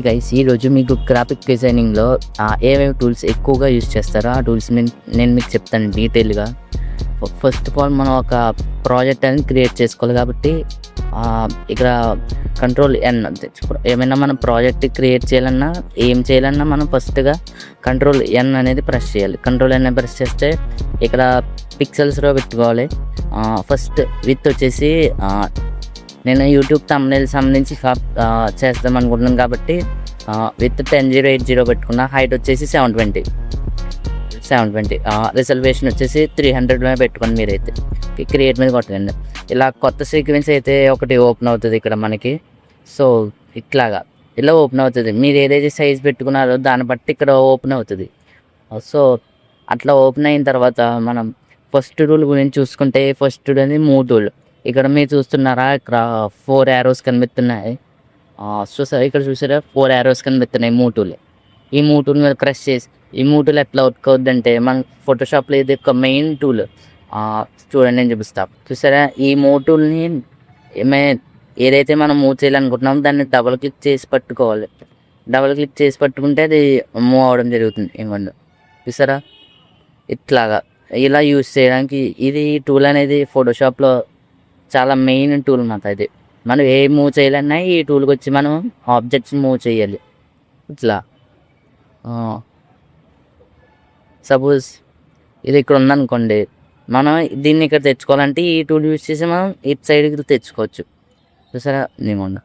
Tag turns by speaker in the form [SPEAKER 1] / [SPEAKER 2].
[SPEAKER 1] Guys, ఈరోజు మీకు graphic డిజైనింగ్లో ఏమేమి టూల్స్ ఎక్కువగా యూజ్ చేస్తారో ఆ టూల్స్ నేను మీకు చెప్తాను డీటెయిల్గా. ఫస్ట్ ఆఫ్ ఆల్ మనం ఒక ప్రాజెక్ట్ అనేది క్రియేట్ చేసుకోవాలి కాబట్టి ఇక్కడ కంట్రోల్ ఎన్. ఏమైనా మనం ప్రాజెక్ట్ క్రియేట్ చేయాలన్నా ఏం చేయాలన్నా మనం ఫస్ట్గా కంట్రోల్ ఎన్ అనేది ప్రెస్ చేయాలి. కంట్రోల్ ఎన్ ప్రెస్ చేస్తే ఇక్కడ పిక్సెల్స్లో పెట్టుకోవాలి. ఫస్ట్ విత్ వచ్చేసి నేను యూట్యూబ్ థంబ్నెయిల్ సంబంధించి చేద్దాం అనుకుంటున్నాను కాబట్టి విత్ 10080 పెట్టుకున్న. హైట్ వచ్చేసి 720 రిజల్వేషన్ వచ్చేసి 300 పెట్టుకోండి మీరైతే. క్రియేట్ మీద కొట్టండి. ఇలా కొత్త సీక్వెన్స్ అయితే ఒకటి ఓపెన్ అవుతుంది ఇక్కడ మనకి. సో ఇలా ఓపెన్ అవుతుంది. మీరు ఏదైతే సైజ్ పెట్టుకున్నారో దాన్ని బట్టి ఇక్కడ ఓపెన్ అవుతుంది. సో అట్లా ఓపెన్ అయిన తర్వాత మనం ఫస్ట్ టూల్ గురించి చూసుకుంటే ఫస్ట్ టూల్ అనేది మూవ్ టూల్. ఇక్కడ మీరు చూస్తున్నారా, ఇక్కడ 4 యారోస్ కనిపిస్తున్నాయి. ఇక్కడ చూసారా 4 యారోస్ కనిపిస్తున్నాయి మూవ్ టూల్. ఈ మూవ్ టూల్ మీద ప్రెస్ చేసి ఈ మూవ్ టూల్ ఎట్లా వర్క్ అవుద్దంటే మన ఫోటోషాప్లో ఇది ఒక మెయిన్ టూల్. చూడండి, నేను చూపిస్తాను. చూసారా, ఈ మూవ్ టూల్ని ఏదైతే మనం మూవ్ చేయాలనుకుంటున్నామో దాన్ని డబుల్ క్లిక్ చేసి పట్టుకోవాలి. డబుల్ క్లిక్ చేసి పట్టుకుంటే అది మూవ్ అవ్వడం జరుగుతుంది. ఏమన్నా చూసారా, ఇలా యూజ్ చేయడానికి ఇది టూల్ అనేది ఫోటోషాప్లో చాలా మెయిన్ టూల్ అన్నమాట. ఇది మనం ఏ మూవ్ చేయాలన్నా ఈ టూల్కి వచ్చి మనం ఆబ్జెక్ట్స్ మూవ్ చేయాలి. సపోజ్ ఇది ఇక్కడ ఉందనుకోండి, మనం దీన్ని ఇక్కడ తెచ్చుకోవాలంటే ఈ టూల్ యూజ్ చేసి మనం ఇటు సైడ్కి తెచ్చుకోవచ్చు. చూసారా, నేను